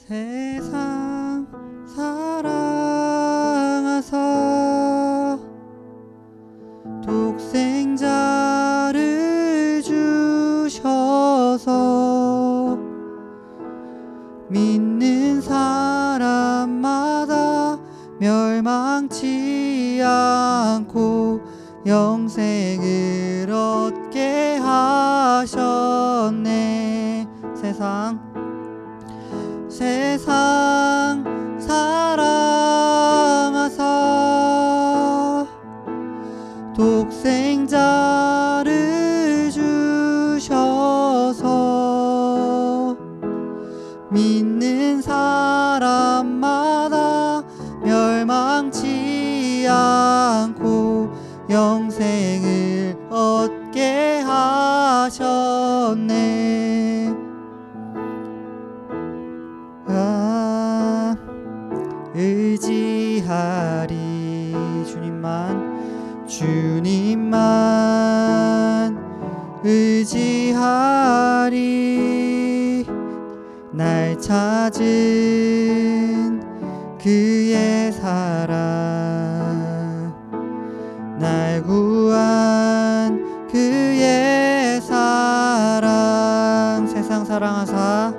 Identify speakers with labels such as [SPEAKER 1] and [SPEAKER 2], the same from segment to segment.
[SPEAKER 1] 세상 사랑하사 독생자를 주셔서 믿는 사람마다 멸망치 않고 영생을 얻게 하셨네. 세상 사랑하사 독생자를 주셔서 믿는 사람마다 멸망치 않고 영생을 얻게 하셨네. 의지하리 주님만 의지하리. 날 찾은 그의 사랑, 날 구한 그의 사랑. 세상 사랑하사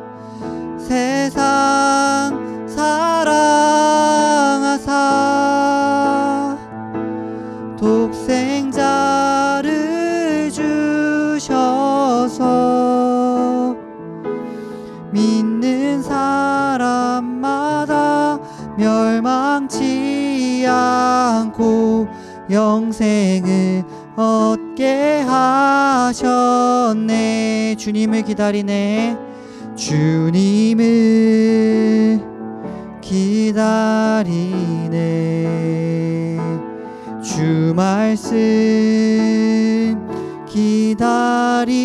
[SPEAKER 1] 독생자를 주셔서 믿는 사람마다 멸망치 않고 영생을 얻게 하셨네. 주님을 기다리네. 주님을 기다리네. 주 말씀 기다리네.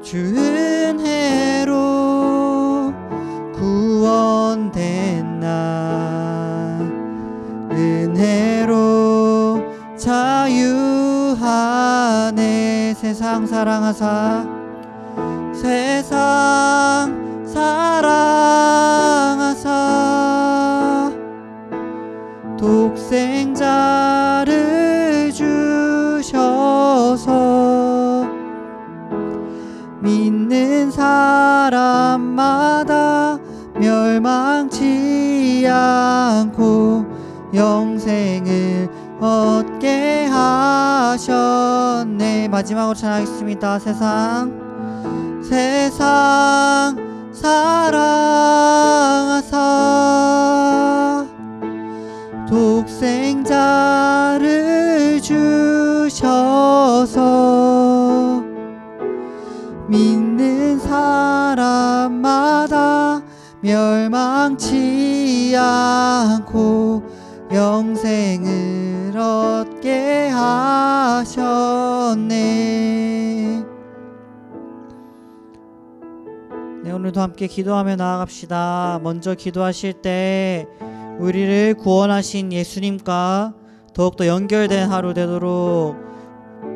[SPEAKER 1] 주 은혜로 구원된 나, 은혜로 자유하네. 세상 사랑하사 독생자를 주셔서 믿는 사람마다 멸망치 않고 영생을 얻게 하셨네. 마지막으로 찬양하겠습니다. 세상 사랑하사 독생자를 주셔서 믿는 사람마다 멸망치 않고 영생을 얻게 하셨네. 네, 오늘도 함께 기도하며 나아갑시다. 먼저 기도하실 때 우리를 구원하신 예수님과 더욱더 연결된 하루 되도록,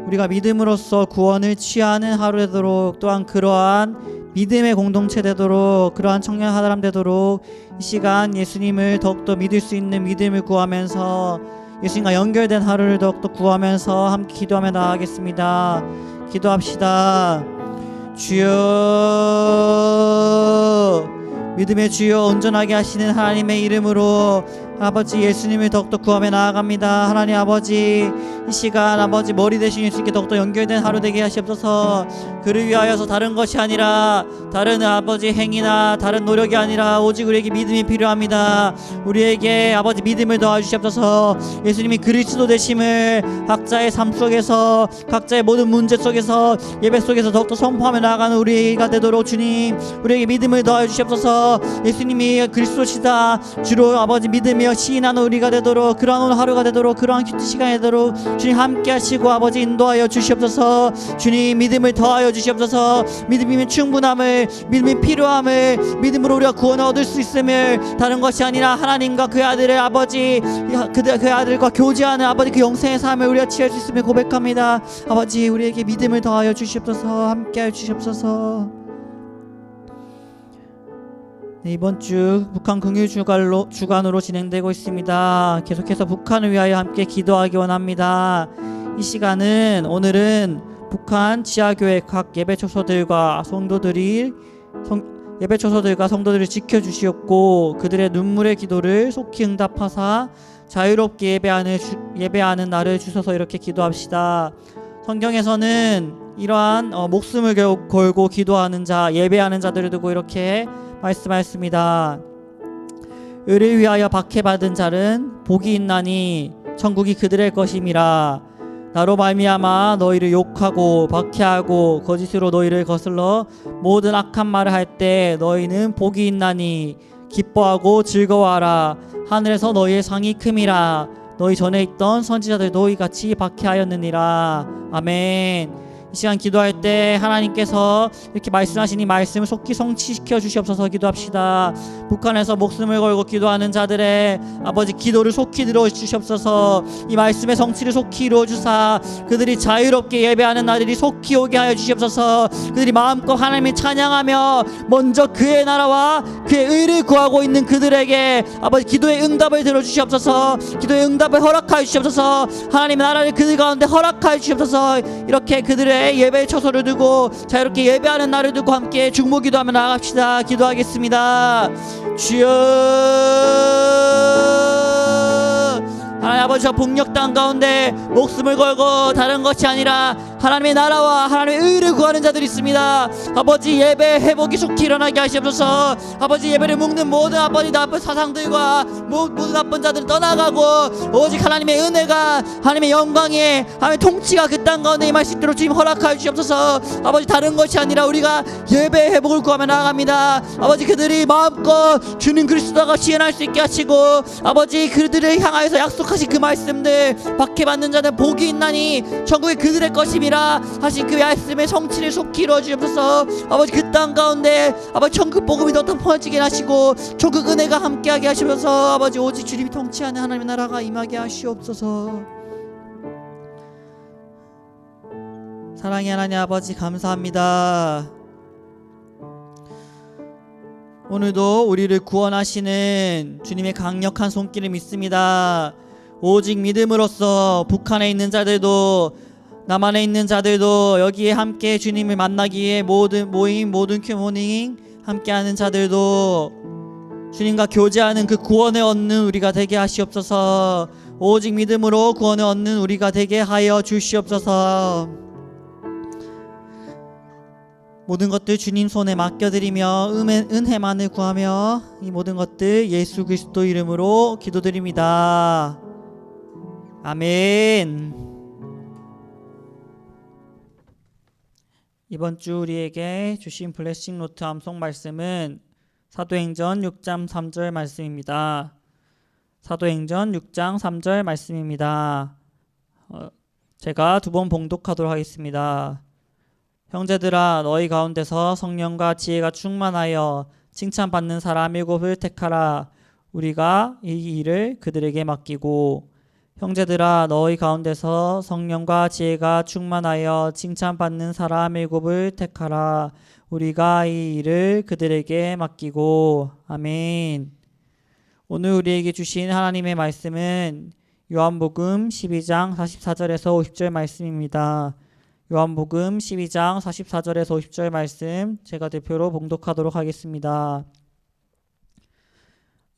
[SPEAKER 1] 우리가 믿음으로써 구원을 취하는 하루 되도록, 또한 그러한 믿음의 공동체 되도록, 그러한 청년 사람 되도록 이 시간 예수님을 더욱더 믿을 수 있는 믿음을 구하면서 예수님과 연결된 하루를 더욱더 구하면서 함께 기도하며 나아가겠습니다. 기도합시다. 주여, 믿음의 주여, 온전하게 하시는 하나님의 이름으로 아버지 예수님을 더욱더 구하며 나아갑니다. 하나님 아버지, 이 시간 아버지 머리 대신 예수님께 더욱더 연결된 하루 되게 하시옵소서. 그를 위하여서 다른 것이 아니라, 다른 아버지 행위나 다른 노력이 아니라 오직 우리에게 믿음이 필요합니다. 우리에게 아버지 믿음을 도와주시옵소서. 예수님이 그리스도 되심을 각자의 삶 속에서, 각자의 모든 문제 속에서, 예배 속에서 더욱더 선포하며 나아가는 우리가 되도록 주님, 우리에게 믿음을 도와주시옵소서. 예수님이 그리스도시다 주로 아버지 믿으며 시인하는 우리가 되도록, 그러한 오늘 하루가 되도록, 그러한 큐티 시간이 되도록 주님 함께 하시고 아버지 인도하여 주시옵소서. 주님 믿음을 더하여 주시옵소서. 믿음이면 충분함을, 믿음이 필요함을, 믿음으로 우리가 구원을 얻을 수 있음을, 다른 것이 아니라 하나님과 그의 아들의 아버지, 그의 아들과 교제하는 아버지 그 영생의 삶을 우리가 취할 수 있음을 고백합니다. 아버지 우리에게 믿음을 더하여 주시옵소서. 함께 하여 주시옵소서. 네, 이번 주 북한 긍휼 주간으로 진행되고 있습니다. 계속해서 북한을 위하여 함께 기도하기 원합니다. 이 시간은 오늘은 북한 지하교회 각 예배초소들과 성도들이 지켜주시옵고 그들의 눈물의 기도를 속히 응답하사 자유롭게 예배하는 날을 주셔서 이렇게 기도합시다. 성경에서는 이러한 목숨을 걸고 기도하는 자, 예배하는 자들을 두고 이렇게 말씀하였습니다. 의를 위하여 박해받은 자는 복이 있나니 천국이 그들의 것임이라. 나로 말미암아 너희를 욕하고 박해하고 거짓으로 너희를 거슬러 모든 악한 말을 할 때 너희는 복이 있나니 기뻐하고 즐거워하라. 하늘에서 너희의 상이 큼이라. 너희 전에 있던 선지자들도 이같이 박해하였느니라. 아멘. 이 시간 기도할 때 하나님께서 이렇게 말씀하신 이 말씀을 속히 성취시켜 주시옵소서. 기도합시다. 북한에서 목숨을 걸고 기도하는 자들의 아버지 기도를 속히 들어 주시옵소서. 이 말씀의 성취를 속히 이루어 주사 그들이 자유롭게 예배하는 날들이 속히 오게 하여 주시옵소서. 그들이 마음껏 하나님을 찬양하며 먼저 그의 나라와 그의 의를 구하고 있는 그들에게 아버지 기도의 응답을 들어 주시옵소서. 기도의 응답을 허락하여 주시옵소서. 하나님의 나라를 그들 가운데 허락하여 주시옵소서. 이렇게 그들의 예배의 처소를 두고 자유롭게 예배하는 날을 두고 함께 중보 기도하며 나아갑시다. 기도하겠습니다. 주여, 하나님 아버지, 저 북녘 땅 가운데 목숨을 걸고 다른 것이 아니라 하나님의 나라와 하나님의 의를 구하는 자들이 있습니다. 아버지, 예배 회복이 속히 일어나게 하시옵소서. 아버지, 예배를 묶는 모든 아버지 나쁜 사상들과 모든 나쁜 자들 떠나가고 오직 하나님의 은혜가 하나님의 영광에 하나님의 통치가 그 땅 가운데 임할 수 있도록 주님 허락하여 주시옵소서. 아버지, 다른 것이 아니라 우리가 예배 회복을 구하며 나아갑니다. 아버지, 그들이 마음껏 주님 그리스도가 시행할 수 있게 하시고 아버지, 그들을 향하여서 약속하신 그 말씀들 박해받는 자는 복이 있나니 천국이 그들의 것임이라 하신 그 말씀의 성취를 속히 이루어 주옵소서. 아버지, 그 땅 가운데 아버지 천국 복음이 더 퍼지게 하시고 천국 은혜가 함께하게 하시면서 아버지 오직 주님이 통치하는 하나님의 나라가 임하게 하시옵소서. 사랑의 하나님 아버지, 감사합니다. 오늘도 우리를 구원하시는 주님의 강력한 손길을 믿습니다. 오직 믿음으로써 북한에 있는 자들도 남한에 있는 자들도 여기에 함께 주님을 만나기 위해 모든 큐모닝 함께하는 자들도 주님과 교제하는 그 구원을 얻는 우리가 되게 하시옵소서. 오직 믿음으로 구원을 얻는 우리가 되게 하여 주시옵소서. 모든 것들 주님 손에 맡겨드리며 은혜만을 구하며 이 모든 것들 예수 그리스도 이름으로 기도드립니다. 아멘. 이번 주 우리에게 주신 블레싱 노트 암송 말씀은 사도행전 6장 3절 말씀입니다. 사도행전 6장 3절 말씀입니다. 제가 두 번 봉독하도록 하겠습니다. 형제들아, 너희 가운데서 성령과 지혜가 충만하여 칭찬받는 사람 7을 택하라. 우리가 이 일을 그들에게 맡기고. 형제들아, 너희 가운데서 성령과 지혜가 충만하여 칭찬받는 사람 7을 택하라. 우리가 이 일을 그들에게 맡기고. 아멘. 오늘 우리에게 주신 하나님의 말씀은 요한복음 12장 44절에서 50절 말씀입니다. 요한복음 12장 44절에서 50절 말씀 제가 대표로 봉독하도록 하겠습니다.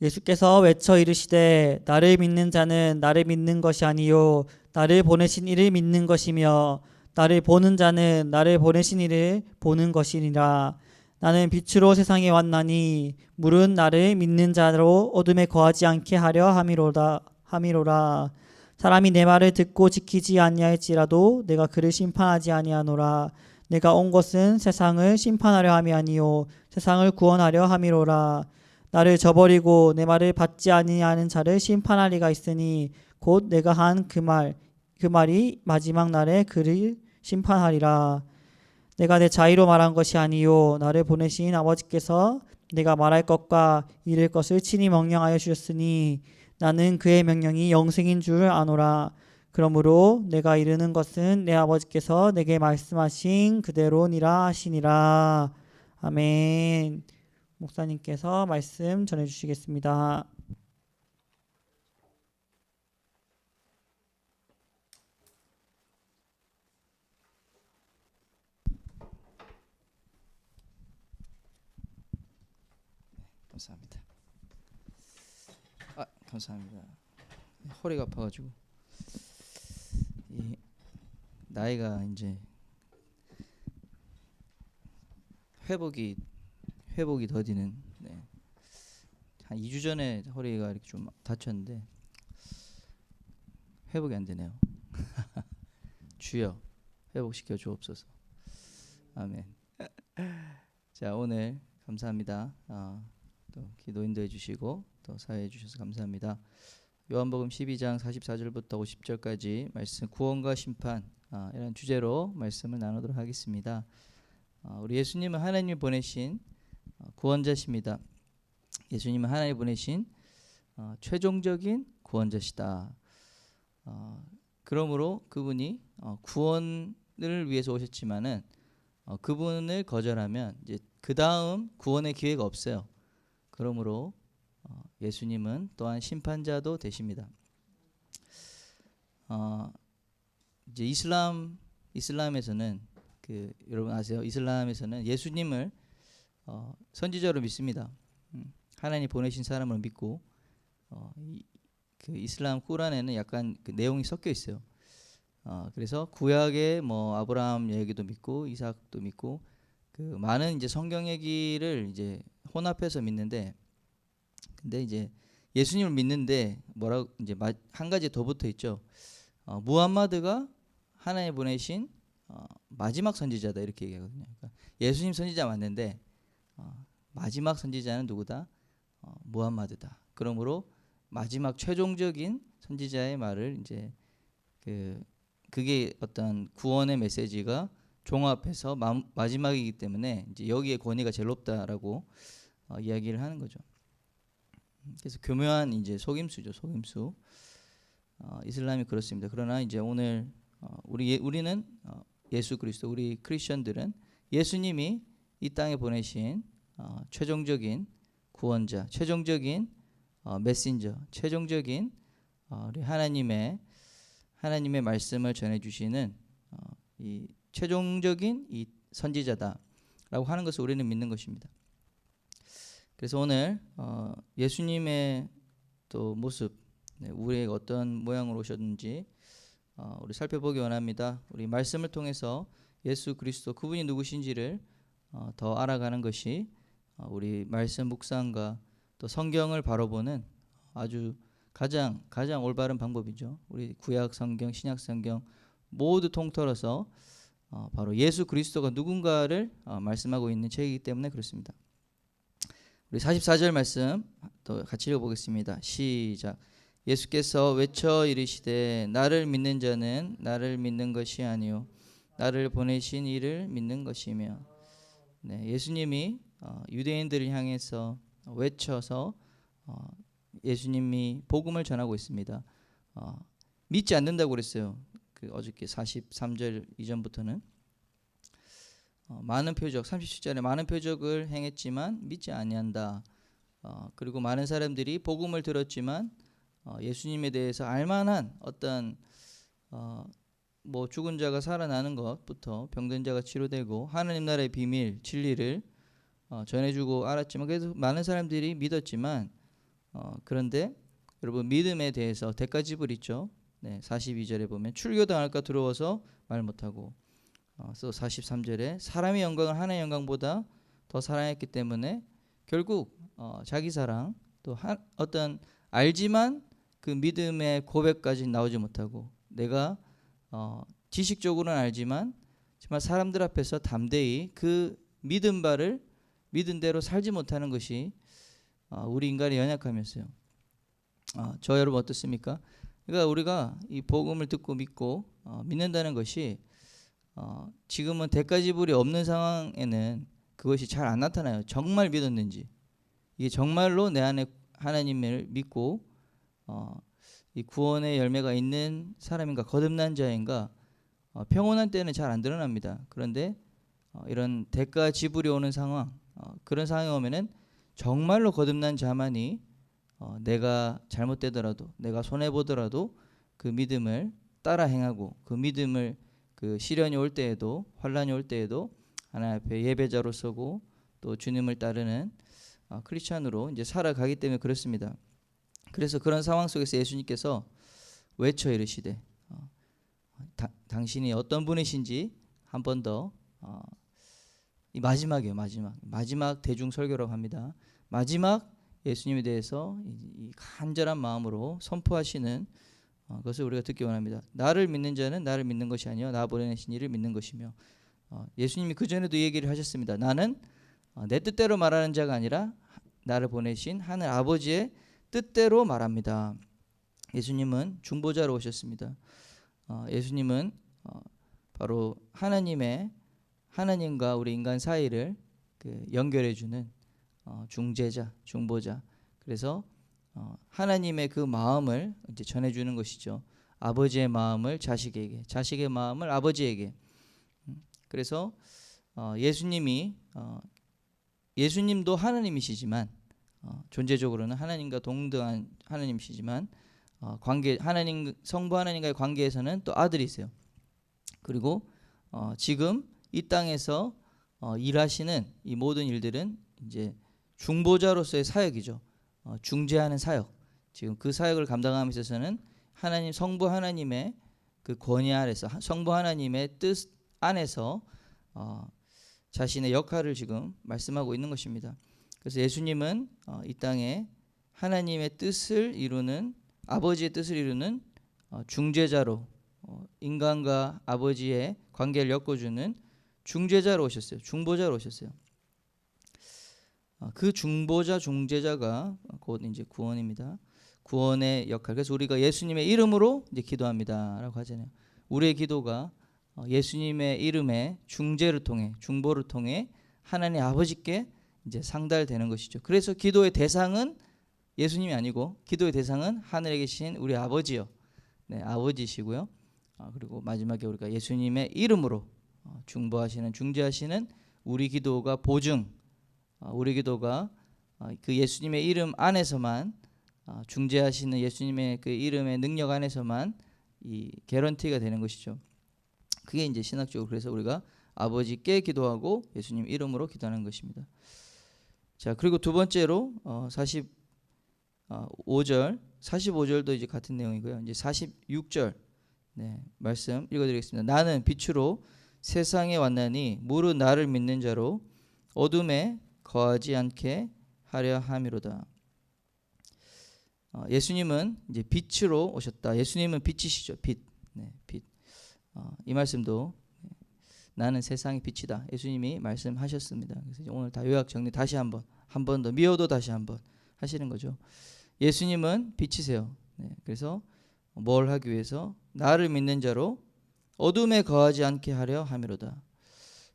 [SPEAKER 1] 예수께서 외쳐 이르시되 나를 믿는 자는 나를 믿는 것이 아니요 나를 보내신 이를 믿는 것이며 나를 보는 자는 나를 보내신 이를 보는 것이니라. 나는 빛으로 세상에 왔나니 물은 나를 믿는 자로 어둠에 거하지 않게 하려 함이로라. 사람이 내 말을 듣고 지키지 아니할지라도 내가 그를 심판하지 아니하노라. 내가 온 것은 세상을 심판하려 함이 아니요 세상을 구원하려 함이로라. 나를 저버리고 내 말을 받지 아니하는 자를 심판할 이가 있으니 곧 내가 한 그 말이 마지막 날에 그를 심판하리라. 내가 내 자의로 말한 것이 아니요 나를 보내신 아버지께서 내가 말할 것과 이를 것을 친히 명령하여 주셨으니 나는 그의 명령이 영생인 줄 아노라. 그러므로 내가 이르는 것은 내 아버지께서 내게 말씀하신 그대로니라 하시니라. 아멘. 목사님께서 말씀 전해 주시겠습니다.
[SPEAKER 2] 감사합니다. 감사합니다. 허리가 아파가지고 이 나이가 이제 회복이 더디는 한 2주 전에 허리가 이렇게 좀 다쳤는데 회복이 안 되네요. 주여 회복시켜 주옵소서. 아멘. 자, 오늘 감사합니다. 또 기도인도 해주시고 또 사회해 주셔서 감사합니다. 요한복음 12장 44절부터 50절까지 말씀 구원과 심판 이런 주제로 말씀을 나누도록 하겠습니다. 우리 예수님은 하나님이 보내신 구원자십니다. 예수님은 하나님이 보내신 최종적인 구원자시다. 그러므로 그분이 구원을 위해서 오셨지만은 그분을 거절하면 이제 그 다음 구원의 기회가 없어요. 그러므로 예수님은 또한 심판자도 되십니다. 이제 이슬람에서는 여러분 아세요? 이슬람에서는 예수님을 선지자로 믿습니다. 하나님 보내신 사람을 믿고 그 이슬람 꾸란에는 약간 그 내용이 섞여 있어요. 그래서 구약의 뭐 아브라함 얘기도 믿고 이삭도 믿고 그 많은 이제 성경 얘기를 이제 혼합해서 믿는데, 근데 이제 예수님을 믿는데 뭐라고 이제 한 가지 더 붙어 있죠. 무함마드가 하나님 보내신 마지막 선지자다 이렇게 얘기하거든요. 그러니까 예수님 선지자 맞는데 마지막 선지자는 누구다? 무함마드다. 그러므로 마지막 최종적인 선지자의 말을 이제 그게 어떤 구원의 메시지가 종합해서 마지막이기 때문에 이제 여기에 권위가 제일 높다라고 이야기를 하는 거죠. 그래서 교묘한 이제 속임수죠, 속임수. 이슬람이 그렇습니다. 그러나 이제 오늘 우리는 예수 그리스도, 우리 크리스천들은 예수님이 이 땅에 보내신 최종적인 구원자, 최종적인 메신저, 최종적인 우리 하나님의 말씀을 전해주시는 이 최종적인 이 선지자다라고 하는 것을 우리는 믿는 것입니다. 그래서 오늘 예수님의 또 모습, 우리에게 어떤 모양으로 오셨는지 우리 살펴보기 원합니다. 우리 말씀을 통해서 예수 그리스도 그분이 누구신지를 더 알아가는 것이 우리 말씀 묵상과 또 성경을 바로 보는 아주 가장 올바른 방법이죠. 우리 구약 성경, 신약 성경 모두 통틀어서 바로 예수 그리스도가 누군가를 말씀하고 있는 책이기 때문에 그렇습니다. 우리 44절 말씀 또 같이 읽어보겠습니다. 시작. 예수께서 외쳐 이르시되 나를 믿는 자는 나를 믿는 것이 아니요 나를 보내신 이를 믿는 것이며. 네, 예수님이 유대인들을 향해서 외쳐서 예수님이 복음을 전하고 있습니다. 믿지 않는다고 그랬어요. 어저께 43절 이전부터는 많은 표적, 37절에 많은 표적을 행했지만 믿지 아니한다. 그리고 많은 사람들이 복음을 들었지만 예수님에 대해서 알만한 어떤 뭐 죽은 자가 살아나는 것부터 병든 자가 치료되고 하나님 나라의 비밀, 진리를 전해주고 알았지만 그래도 많은 사람들이 믿었지만 그런데 여러분 믿음에 대해서 대가 지불 있죠. 네, 42절에 보면 출교당할까 두려워서 말 못하고 또 43절에 사람의 영광을 하나의 영광보다 더 사랑했기 때문에 결국 자기 사랑 또 어떤 알지만 그 믿음의 고백까지 나오지 못하고 내가 지식적으로는 알지만 정말 사람들 앞에서 담대히 그 믿은 바를 믿은 대로 살지 못하는 것이 우리 인간의 연약함이었어요. 저 여러분 어떻습니까? 그러니까 우리가 이 복음을 듣고 믿고 믿는다는 것이 지금은 대가 지불이 없는 상황에는 그것이 잘 안 나타나요. 정말 믿었는지, 이게 정말로 내 안에 하나님을 믿고 이 구원의 열매가 있는 사람인가, 거듭난 자인가, 평온한 때는 잘 안 드러납니다. 그런데 이런 대가 지불이 오는 상황, 그런 상황이 오면은 정말로 거듭난 자만이 내가 잘못되더라도 내가 손해 보더라도 그 믿음을 따라 행하고 그 믿음을 그 시련이 올 때에도 환란이 올 때에도 하나님 앞에 예배자로 서고 또 주님을 따르는 크리스찬으로 이제 살아가기 때문에 그렇습니다. 그래서 그런 상황 속에서 예수님께서 외쳐 이르시되 당신이 어떤 분이신지 한 번 더 이 마지막이에요. 마지막 대중 설교라고 합니다. 마지막 예수님에 대해서 이 간절한 마음으로 선포하시는 것을 우리가 듣기 원합니다. 나를 믿는 자는 나를 믿는 것이 아니요 나 보내신 이를 믿는 것이며 예수님이 그 전에도 이 얘기를 하셨습니다. 나는 내 뜻대로 말하는 자가 아니라 나를 보내신 하늘 아버지의 뜻대로 말합니다. 예수님은 중보자로 오셨습니다. 예수님은 바로 하나님과 우리 인간 사이를 연결해주는 중재자, 중보자. 그래서 하나님의 그 마음을 이제 전해주는 것이죠. 아버지의 마음을 자식에게, 자식의 마음을 아버지에게. 그래서 예수님도 하나님이시지만 존재적으로는 하나님과 동등한 하나님이시지만 성부 하나님과의 관계에서는 또 아들이세요. 그리고 지금 이 땅에서 일하시는 이 모든 일들은 이제 중보자로서의 사역이죠. 중재하는 사역. 지금 그 사역을 감당함에 있어서는 성부 하나님의 그 권위 아래서 성부 하나님의 뜻 안에서 자신의 역할을 지금 말씀하고 있는 것입니다. 그래서 예수님은 이 땅에 하나님의 뜻을 이루는 아버지의 뜻을 이루는 중재자로 인간과 아버지의 관계를 엮어주는 중재자로 오셨어요. 중보자로 오셨어요. 그 중재자가 곧 이제 구원입니다. 구원의 역할. 그래서 우리가 예수님의 이름으로 이제 기도합니다라고 하잖아요. 우리의 기도가 예수님의 이름의 중재를 통해 중보를 통해 하나님 아버지께 이제 상달되는 것이죠. 그래서 기도의 대상은 예수님이 아니고 기도의 대상은 하늘에 계신 우리 아버지요. 네, 아버지시고요. 그리고 마지막에 우리가 예수님의 이름으로 중보하시는 중재하시는 우리 기도가 우리 기도가 그 예수님의 이름 안에서만 중재하시는 예수님의 그 이름의 능력 안에서만 이 개런티가 되는 것이죠. 그게 이제 신학적으로 그래서 우리가 아버지께 기도하고 예수님 이름으로 기도하는 것입니다. 자, 그리고 두 번째로 45절도 이제 같은 내용이고요. 이제 46절 말씀 읽어드리겠습니다. 나는 빛으로 세상에 왔나니 무릇 나를 믿는 자로 어둠에 거하지 않게 하려 함이로다. 예수님은 이제 빛으로 오셨다. 예수님은 빛이시죠. 빛. 이 말씀도 나는 세상의 빛이다. 예수님이 말씀하셨습니다. 그래서 오늘 다 요약 정리 다시 한 번 더 미워도 다시 한번 하시는 거죠. 예수님은 빛이세요. 그래서 뭘 하기 위해서 나를 믿는 자로 어둠에 거하지 않게 하려 함이로다.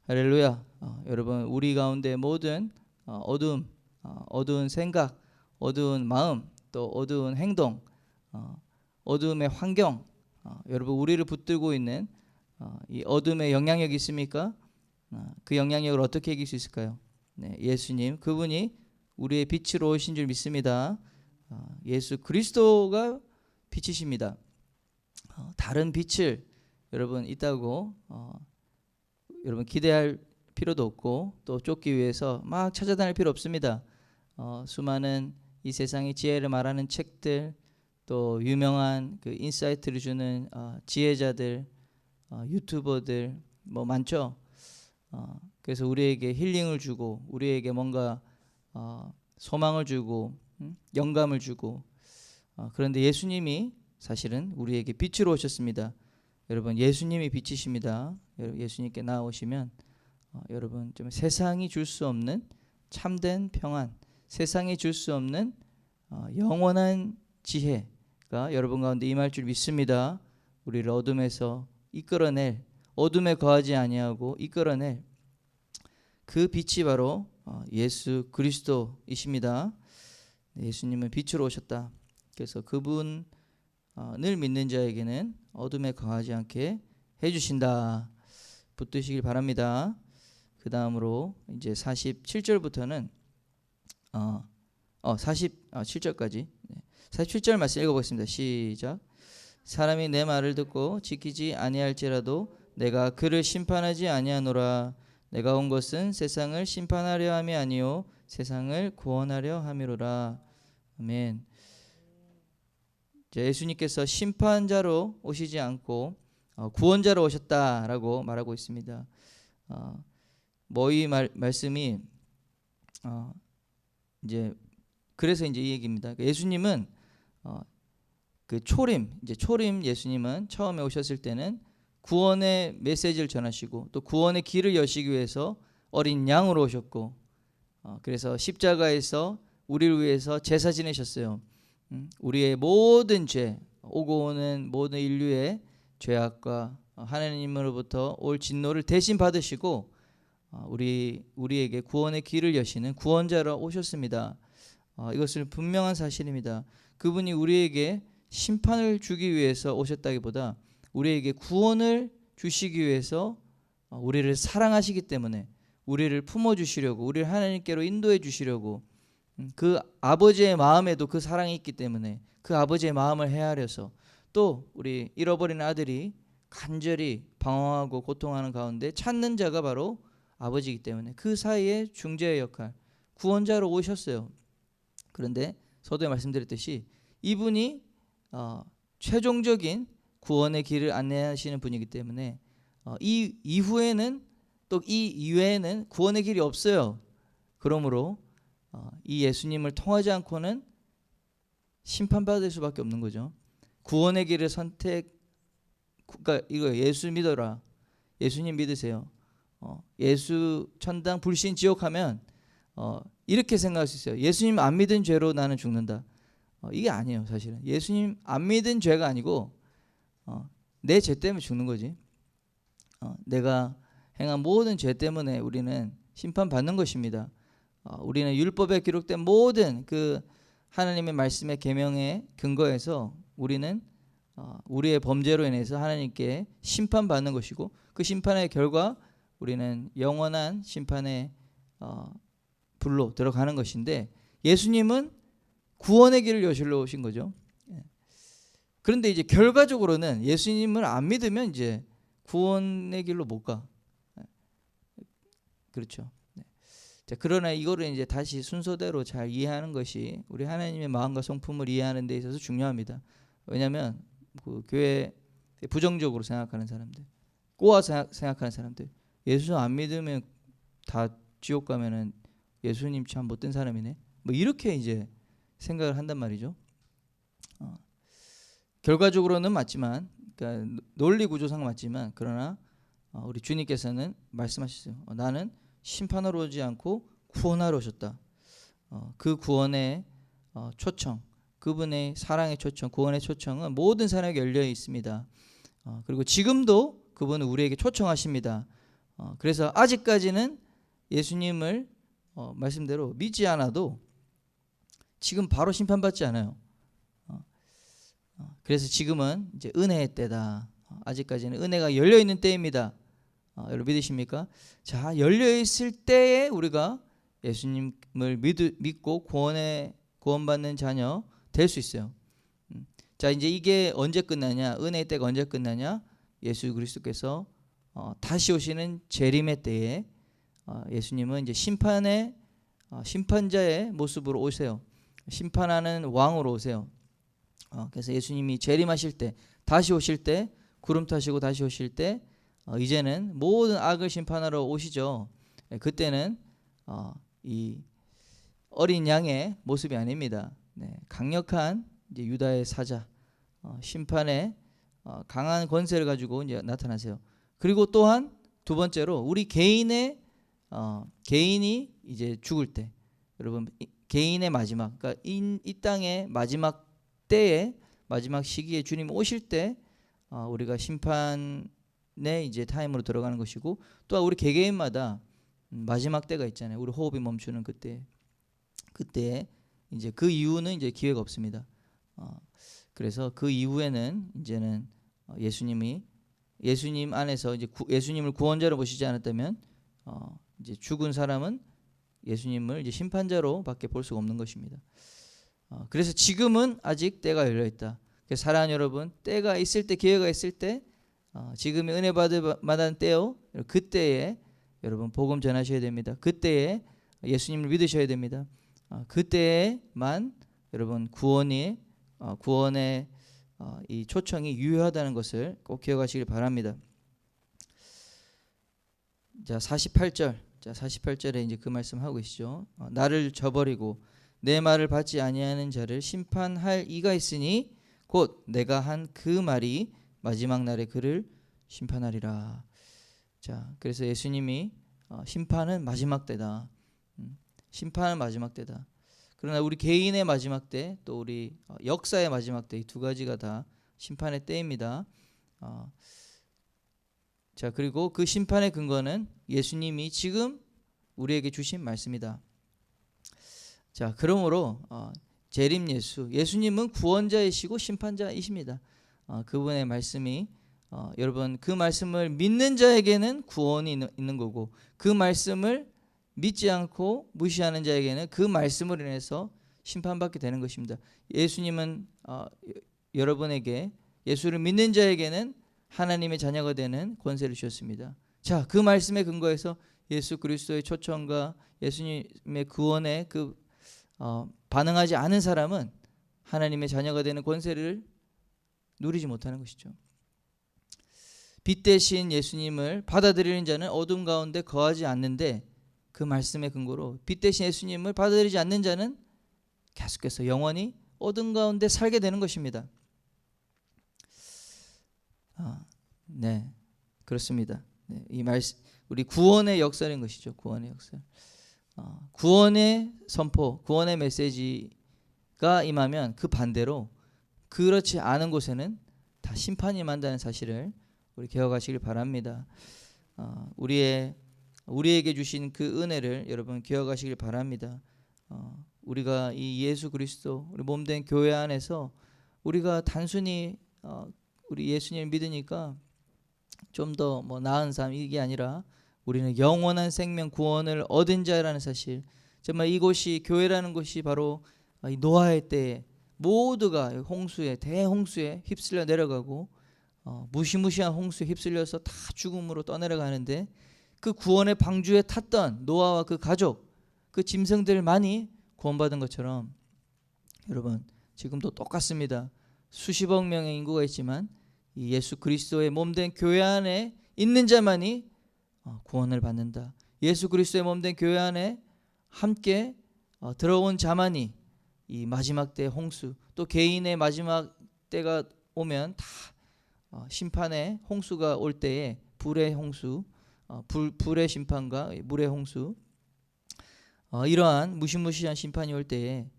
[SPEAKER 2] 할렐루야. 여러분 우리 가운데 모든 어두운 생각, 어두운 마음, 또 어두운 행동, 어둠의 환경, 여러분 우리를 붙들고 있는 이 어둠의 영향력이 있습니까? 그 영향력을 어떻게 이길 수 있을까요? 예수님 그분이 우리의 빛으로 오신 줄 믿습니다. 예수 그리스도가 빛이십니다. 다른 빛을 여러분 있다고 여러분 기대할 필요도 없고 또 쫓기 위해서 막 찾아다닐 필요 없습니다. 수많은 이 세상의 지혜를 말하는 책들, 또 유명한 그 인사이트를 주는 지혜자들, 유튜버들 뭐 많죠. 그래서 우리에게 힐링을 주고 우리에게 뭔가 소망을 주고 영감을 주고 그런데 예수님이 사실은 우리에게 빛으로 오셨습니다. 여러분 예수님이 빛이십니다. 예수님께 나오시면 여러분 좀 세상이 줄 수 없는 참된 평안, 세상이 줄 수 없는 영원한 지혜가 여러분 가운데 임할 줄 믿습니다. 우리를 어둠에서 이끌어낼, 어둠에 거하지 아니하고 이끌어낼 그 빛이 바로 예수 그리스도이십니다. 예수님은 빛으로 오셨다. 그래서 그분을 믿는 자에게는 어둠에 거하지 않게 해주신다. 붙드시길 바랍니다. 그 다음으로 이제 47절부터는 47절까지. 47절 말씀 읽어보겠습니다. 시작. 사람이 내 말을 듣고 지키지 아니할지라도 내가 그를 심판하지 아니하노라. 내가 온 것은 세상을 심판하려 함이 아니요 세상을 구원하려 함이로라. 아멘. 예수님께서 심판자로 오시지 않고 구원자로 오셨다라고 말하고 있습니다. 이 말씀이 이제 그래서 이제 이 얘기입니다. 예수님은 그 초림 예수님은 처음에 오셨을 때는 구원의 메시지를 전하시고 또 구원의 길을 여시기 위해서 어린 양으로 오셨고 그래서 십자가에서 우리를 위해서 제사 지내셨어요. 우리의 모든 죄, 오고 오는 모든 인류의 죄악과 하나님으로부터 올 진노를 대신 받으시고 우리에게 구원의 길을 여시는 구원자로 오셨습니다. 이것은 분명한 사실입니다. 그분이 우리에게 심판을 주기 위해서 오셨다기보다 우리에게 구원을 주시기 위해서 우리를 사랑하시기 때문에 우리를 품어주시려고 우리를 하나님께로 인도해 주시려고 그 아버지의 마음에도 그 사랑이 있기 때문에 그 아버지의 마음을 헤아려서 또 우리 잃어버린 아들이 간절히 방황하고 고통하는 가운데 찾는 자가 바로 아버지이기 때문에 그 사이에 중재의 역할 구원자로 오셨어요. 그런데 서두에 말씀드렸듯이 이분이 최종적인 구원의 길을 안내하시는 분이기 때문에 이 이후에는 또 이 이외에는 구원의 길이 없어요. 그러므로 이 예수님을 통하지 않고는 심판받을 수밖에 없는 거죠. 구원의 길을 그러니까 이거 예수 믿어라. 예수님 믿으세요. 예수 천당 불신 지옥 하면 이렇게 생각할 수 있어요. 예수님 안 믿은 죄로 나는 죽는다. 이게 아니에요. 사실은 예수님 안 믿은 죄가 아니고 내 죄 때문에 죽는 거지. 내가 행한 모든 죄 때문에 우리는 심판받는 것입니다. 우리는 율법에 기록된 모든 그 하나님의 말씀의 계명에 근거해서 우리는 우리의 범죄로 인해서 하나님께 심판받는 것이고 그 심판의 결과 우리는 영원한 심판의 불로 들어가는 것인데 예수님은 구원의 길을 여실러 오신 거죠. 그런데 이제 결과적으로는 예수님을 안 믿으면 이제 구원의 길로 못 가. 그렇죠. 자, 그러나 이거를 이제 다시 순서대로 잘 이해하는 것이 우리 하나님의 마음과 성품을 이해하는 데 있어서 중요합니다. 왜냐하면 그 교회 부정적으로 생각하는 사람들, 꼬아 생각하는 사람들, 예수 안 믿으면 다 지옥 가면은 예수님 참 못된 사람이네. 뭐 이렇게 이제 생각을 한단 말이죠. 결과적으로는 맞지만, 그러니까 논리 구조상 맞지만, 그러나 우리 주님께서는 말씀하셨어요. 나는 심판하러 오지 않고 구원하러 오셨다. 그 구원의 초청, 그분의 사랑의 초청, 구원의 초청은 모든 사람에게 열려 있습니다. 그리고 지금도 그분은 우리에게 초청하십니다. 그래서 아직까지는 예수님을 말씀대로 믿지 않아도 지금 바로 심판받지 않아요. 그래서 지금은 이제 은혜의 때다. 아직까지는 은혜가 열려 있는 때입니다. 여러분 믿으십니까? 자, 열려 있을 때에 우리가 예수님을 믿고 구원받는 자녀 될 수 있어요. 자, 이제 이게 언제 끝나냐? 은혜의 때가 언제 끝나냐? 예수 그리스도께서 다시 오시는 재림의 때에 예수님은 이제 심판자의 모습으로 오세요. 심판하는 왕으로 오세요. 그래서 예수님이 재림하실 때, 다시 오실 때, 구름 타시고 다시 오실 때 이제는 모든 악을 심판하러 오시죠. 그때는 이 어린 양의 모습이 아닙니다. 강력한 이제 유다의 사자, 심판의 강한 권세를 가지고 이제 나타나세요. 그리고 또한 두 번째로 우리 개인이 이제 죽을 때, 여러분 개인의 마지막, 그러니까 이 땅의 마지막 때에 마지막 시기에 주님 오실 때 우리가 심판의 이제 타임으로 들어가는 것이고 또 우리 개개인마다 마지막 때가 있잖아요. 우리 호흡이 멈추는 그때 이제 그 이후는 이제 기회가 없습니다. 그래서 그 이후에는 이제는 예수님 안에서 이제 예수님을 구원자로 모시지 않았다면 이제 죽은 사람은 예수님을 이제 심판자로밖에 볼 수가 없는 것입니다. 그래서 지금은 아직 때가 열려 있다. 그래서 사랑하는 여러분, 때가 있을 때, 기회가 있을 때, 지금이 은혜 받을 만한 때요. 그때에 여러분 복음 전하셔야 됩니다. 그때에 예수님을 믿으셔야 됩니다. 그때에만 여러분 구원의 이 초청이 유효하다는 것을 꼭 기억하시길 바랍니다. 자, 48절에 이제 그 말씀 하고 계시죠. 나를 저버리고 내 말을 받지 아니하는 자를 심판할 이가 있으니 곧 내가 한 그 말이 마지막 날에 그를 심판하리라. 자, 그래서 예수님이 심판은 마지막 때다. 심판은 마지막 때다. 그러나 우리 개인의 마지막 때, 또 우리 역사의 마지막 때, 이 두 가지가 다 심판의 때입니다. 자, 그리고 그 심판의 근거는 예수님이 지금 우리에게 주신 말씀이다. 자, 그러므로 재림 예수님은 구원자이시고 심판자이십니다. 그분의 말씀이 여러분 그 말씀을 믿는 자에게는 구원이 있는 거고, 그 말씀을 믿지 않고 무시하는 자에게는 그 말씀으로 인해서 심판받게 되는 것입니다. 예수님은 여러분에게, 예수를 믿는 자에게는 하나님의 자녀가 되는 권세를 주셨습니다. 자, 그 말씀에 근거해서 예수 그리스도의 초청과 예수님의 구원에 반응하지 않은 사람은 하나님의 자녀가 되는 권세를 누리지 못하는 것이죠. 빛 대신 예수님을 받아들이는 자는 어둠 가운데 거하지 않는데, 그 말씀의 근거로 빛 대신 예수님을 받아들이지 않는 자는 계속해서 영원히 어둠 가운데 살게 되는 것입니다. 네, 그렇습니다. 네, 이 말씀 우리 구원의 역사인 것이죠. 구원의 역사. 구원의 선포, 구원의 메시지가 임하면 그 반대로 그렇지 않은 곳에는 다 심판이 임한다는 사실을 우리 기억하시길 바랍니다. 우리에게 주신 그 은혜를 여러분 기억하시길 바랍니다. 우리가 이 예수 그리스도 우리 몸된 교회 안에서 우리가 단순히 우리 예수님을 믿으니까 좀 더 나은 삶, 이게 아니라 우리는 영원한 생명 구원을 얻은 자라는 사실. 정말 이곳이, 교회라는 곳이 바로 이 노아의 때에 모두가 대홍수에 휩쓸려 내려가고 무시무시한 홍수에 휩쓸려서 다 죽음으로 떠내려가는데, 그 구원의 방주에 탔던 노아와 그 가족, 그 짐승들만이 구원받은 것처럼 여러분 지금도 똑같습니다. 수십억 명의 인구가 있지만 이 예수 그리스도의 몸된 교회 안에 있는 자만이 구원을 받는다. 예수 그리스도의 몸된 교회 안에 함께 들어온 자만이 이 마지막 때 홍수, 또 개인의 마지막 때가 오면 다 심판의 홍수가 올 때에 불의 홍수, 불의 심판과 물의 홍수, 이러한 무시무시한 심판이 올 때에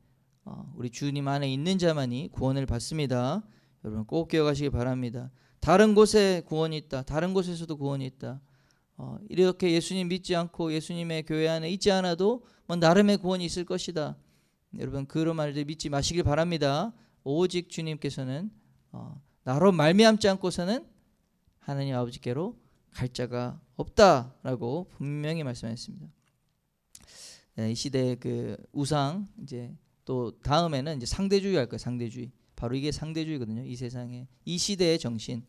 [SPEAKER 2] 우리 주님 안에 있는 자만이 구원을 받습니다. 여러분 꼭 기억하시기 바랍니다. 다른 곳에 구원이 있다, 다른 곳에서도 구원이 있다. 이렇게 예수님 믿지 않고 예수님의 교회 안에 있지 않아도 나름의 구원이 있을 것이다. 여러분 그런 말들 믿지 마시길 바랍니다. 오직 주님께서는 나로 말미암지 않고서는 하나님 아버지께로 갈 자가 없다라고 분명히 말씀하셨습니다. 이 시대의 그 우상, 이제 또 다음에는 이제 상대주의 할 거예요. 상대주의. 바로 이게 상대주의거든요. 이 세상에, 이 시대의 정신,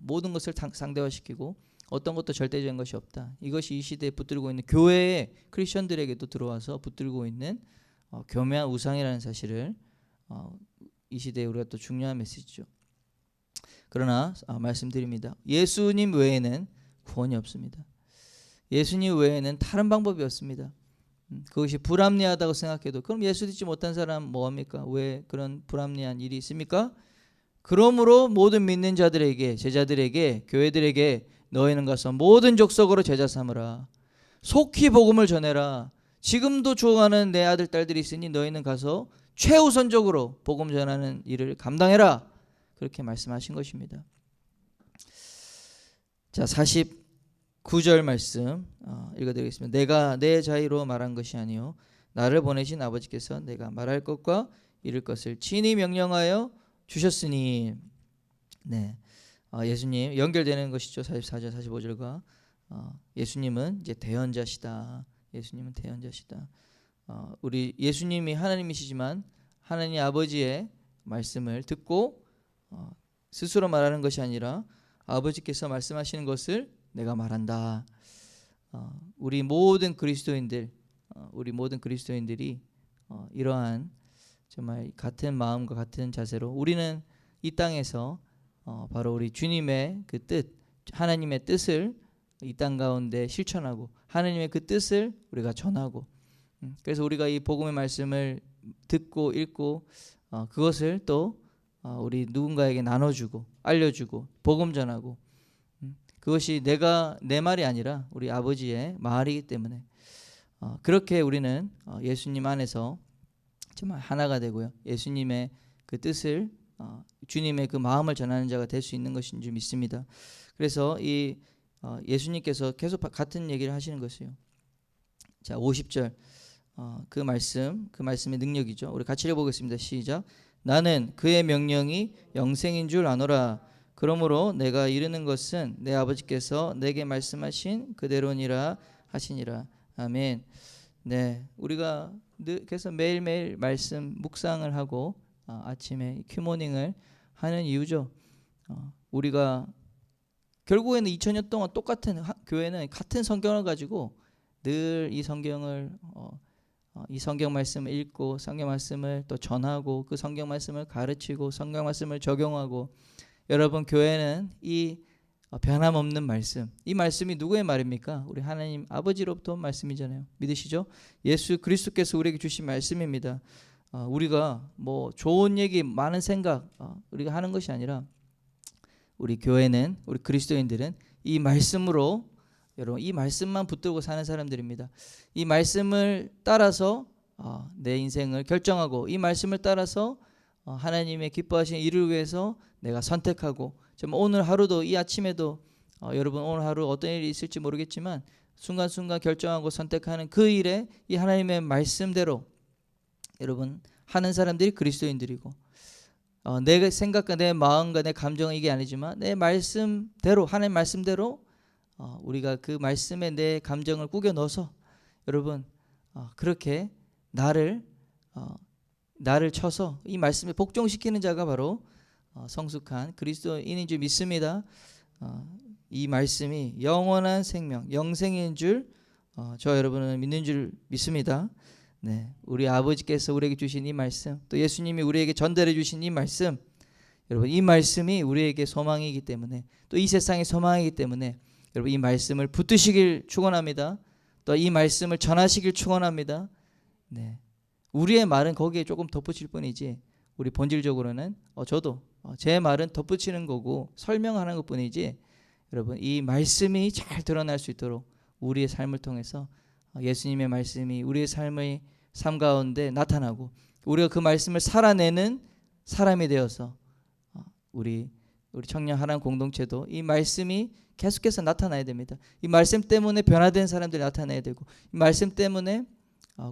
[SPEAKER 2] 모든 것을 상대화시키고 어떤 것도 절대적인 것이 없다. 이것이 이 시대에 붙들고 있는 교회의 크리스천들에게도 들어와서 붙들고 있는 교묘한 우상이라는 사실을 이 시대에 우리가 또 중요한 메시지죠. 그러나 말씀드립니다. 예수님 외에는 구원이 없습니다. 예수님 외에는 다른 방법이 없습니다. 그것이 불합리하다고 생각해도, 그럼 예수 믿지 못한 사람 뭐합니까? 왜 그런 불합리한 일이 있습니까? 그러므로 모든 믿는 자들에게, 제자들에게, 교회들에게 너희는 가서 모든 족속으로 제자 삼으라. 속히 복음을 전해라. 지금도 죽어가는 내 아들 딸들이 있으니 너희는 가서 최우선적으로 복음 전하는 일을 감당해라. 그렇게 말씀하신 것입니다. 자, 49절 말씀 읽어드리겠습니다. 내가 내 자의로 말한 것이 아니요 나를 보내신 아버지께서 내가 말할 것과 이룰 것을 친히 명령하여 주셨으니. 네, 예수님 연결되는 것이죠. 44절 45절과 예수님은 이제 대언자시다. 예수님은 대언자시다. 우리 예수님이 하나님이시지만 하나님 아버지의 말씀을 듣고 스스로 말하는 것이 아니라 아버지께서 말씀하시는 것을 내가 말한다. 우리 모든 그리스도인들이 이러한 정말 같은 마음과 같은 자세로 우리는 이 땅에서 바로 우리 주님의 그 뜻, 하나님의 뜻을 이 땅 가운데 실천하고 하나님의 그 뜻을 우리가 전하고, 그래서 우리가 이 복음의 말씀을 듣고 읽고 그것을 또 우리 누군가에게 나눠주고 알려주고 복음 전하고, 그것이 내 말이 아니라 우리 아버지의 말이기 때문에 그렇게 우리는 예수님 안에서 정말 하나가 되고요, 예수님의 그 뜻을 주님의 그 마음을 전하는 자가 될 수 있는 것인 줄 믿습니다. 그래서 이 예수님께서 계속 같은 얘기를 하시는 것이에요. 자, 50절 그 말씀의 능력이죠. 우리 같이 읽어보겠습니다. 시작. 나는 그의 명령이 영생인 줄 아노라. 그러므로 내가 이르는 것은 내 아버지께서 내게 말씀하신 그대로니라 하시니라. 아멘. 네, 우리가 그래서 매일매일 말씀 묵상을 하고 아침에 큐모닝을 하는 이유죠. 우리가 결국에는 2000년 동안 똑같은 교회는 같은 성경을 가지고 늘 이 성경을 이 성경 말씀을 읽고 성경 말씀을 또 전하고 그 성경 말씀을 가르치고 성경 말씀을 적용하고, 여러분 교회는 이 변함없는 말씀, 이 말씀이 누구의 말입니까? 우리 하나님 아버지로부터 온 말씀이잖아요. 믿으시죠? 예수 그리스도께서 우리에게 주신 말씀입니다. 우리가 뭐 좋은 얘기 많은 생각 우리가 하는 것이 아니라 우리 교회는, 우리 그리스도인들은 이 말씀으로, 여러분 이 말씀만 붙들고 사는 사람들입니다. 이 말씀을 따라서 내 인생을 결정하고, 이 말씀을 따라서 하나님의 기뻐하시는 일을 위해서 내가 선택하고, 정말 오늘 하루도, 이 아침에도 여러분 오늘 하루 어떤 일이 있을지 모르겠지만 순간순간 결정하고 선택하는 그 일에 이 하나님의 말씀대로 여러분 하는 사람들이 그리스도인들이고, 내 생각과 내 마음과 내 감정은 이게 아니지만 내 말씀대로, 하나님 말씀대로 우리가 그 말씀에 내 감정을 꾸겨 넣어서 여러분 그렇게 나를 쳐서 이 말씀에 복종시키는 자가 바로 성숙한 그리스도인인 줄 믿습니다. 이 말씀이 영원한 생명, 영생인 줄 저 여러분은 믿는 줄 믿습니다. 네, 우리 아버지께서 우리에게 주신 이 말씀, 또 예수님이 우리에게 전달해 주신 이 말씀, 여러분 이 말씀이 우리에게 소망이기 때문에, 또 이 세상의 소망이기 때문에 여러분 이 말씀을 붙드시길 축원합니다. 또 이 말씀을 전하시길 축원합니다. 네, 우리의 말은 거기에 조금 덧붙일 뿐이지 우리 본질적으로는 저도 제 말은 덧붙이는 거고 설명하는 것뿐이지, 여러분 이 말씀이 잘 드러날 수 있도록 우리의 삶을 통해서 예수님의 말씀이 우리의 삶의 삶 가운데 나타나고 우리가 그 말씀을 살아내는 사람이 되어서 우리 청년 하나님 공동체도 이 말씀이 계속해서 나타나야 됩니다. 이 말씀 때문에 변화된 사람들이 나타나야 되고, 이 말씀 때문에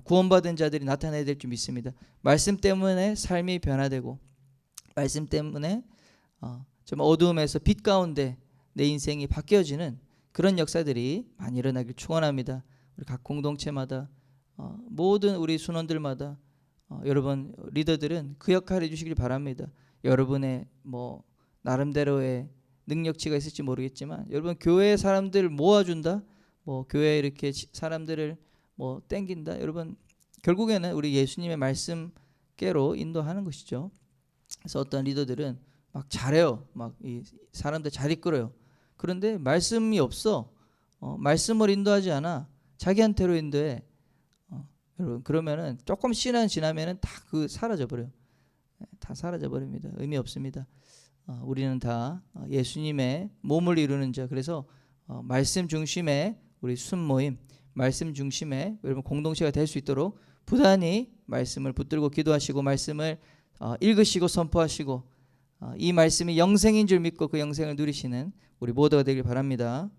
[SPEAKER 2] 구원받은 자들이 나타나야 될 줄 믿습니다. 말씀 때문에 삶이 변화되고, 말씀 때문에 좀 어두움에서 빛 가운데 내 인생이 바뀌어지는 그런 역사들이 많이 일어나길 축원합니다. 우리 각 공동체마다 모든 우리 순원들마다 여러분 리더들은 그 역할을 해주시길 바랍니다. 여러분의 뭐 나름대로의 능력치가 있을지 모르겠지만 여러분 교회 사람들 모아준다, 뭐 교회 이렇게 사람들을 뭐 땡긴다, 여러분 결국에는 우리 예수님의 말씀께로 인도하는 것이죠. 그래서 어떤 리더들은 막 잘해요, 막 이 사람들 잘 이끌어요. 그런데 말씀이 없어, 말씀을 인도하지 않아, 자기한테로 인도해. 여러분 그러면은 조금 시간 지나면은 다 그 사라져 버려요. 다 사라져 버립니다. 의미 없습니다. 우리는 다 예수님의 몸을 이루는 자. 그래서 말씀 중심의 우리 순모임, 말씀 중심의 여러분 공동체가 될 수 있도록 부단히 말씀을 붙들고 기도하시고 말씀을 읽으시고 선포하시고 이 말씀이 영생인 줄 믿고 그 영생을 누리시는 우리 모두가 되길 바랍니다.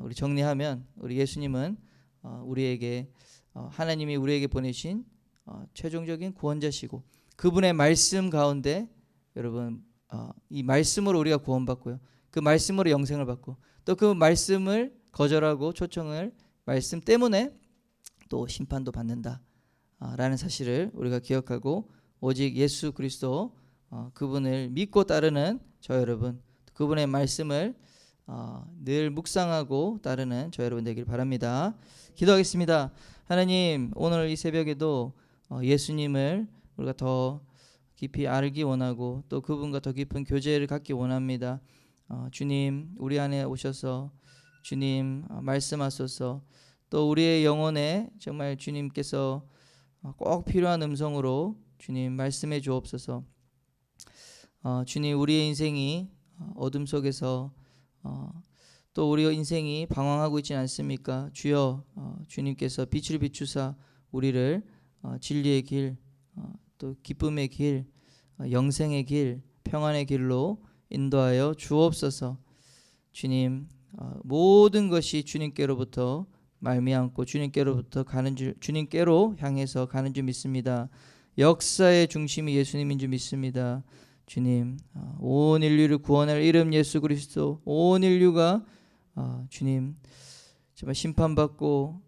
[SPEAKER 2] 우리 정리하면 우리 예수님은 우리에게 하나님이 우리에게 보내신 최종적인 구원자시고, 그분의 말씀 가운데 여러분 이 말씀으로 우리가 구원받고요, 그 말씀으로 영생을 받고, 또 그 말씀을 거절하고 초청을 말씀 때문에 또 심판도 받는다 라는 사실을 우리가 기억하고 오직 예수 그리스도 그분을 믿고 따르는 저 여러분, 그분의 말씀을 늘 묵상하고 따르는 저 여러분 되길 바랍니다. 기도하겠습니다. 하나님, 오늘 이 새벽에도 예수님을 우리가 더 깊이 알기 원하고 또 그분과 더 깊은 교제를 갖기 원합니다. 주님, 우리 안에 오셔서 주님 말씀하소서. 또 우리의 영혼에 정말 주님께서 꼭 필요한 음성으로 주님 말씀해 주옵소서. 주님, 우리의 인생이 어둠 속에서 또 우리의 인생이 방황하고 있지 않습니까? 주여, 주님께서 빛을 비추사 우리를 진리의 길, 또 기쁨의 길, 영생의 길, 평안의 길로 인도하여 주옵소서. 주님, 모든 것이 주님께로부터 말미암고 주님께로부터 가는 줄, 주님께로 향해서 가는 줄 믿습니다. 역사의 중심이 예수님인 줄 믿습니다. 주님, 온 인류를 구원할 이름 예수 그리스도, 온 인류가 주님 정말 심판받고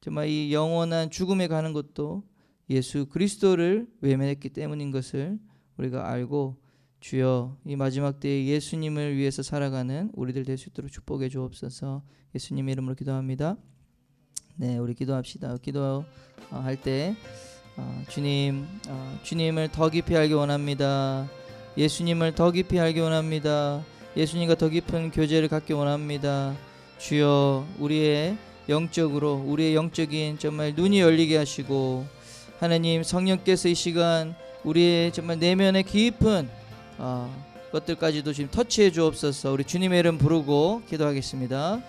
[SPEAKER 2] 정말 이 영원한 죽음에 가는 것도 예수 그리스도를 외면했기 때문인 것을 우리가 알고, 주여, 이 마지막 때에 예수님을 위해서 살아가는 우리들 될 수 있도록 축복해 주옵소서. 예수님의 이름으로 기도합니다. 네, 우리 기도합시다. 기도할 때 주님, 주님을 더 깊이 알기 원합니다. 예수님을 더 깊이 알기 원합니다. 예수님과 더 깊은 교제를 갖기 원합니다. 주여, 우리의 영적인 정말 눈이 열리게 하시고, 하나님 성령께서 이 시간 우리의 정말 내면의 깊은 것들까지도 지금 터치해 주옵소서. 우리 주님의 이름 부르고 기도하겠습니다.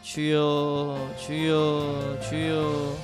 [SPEAKER 2] 주여, 주여, 주여.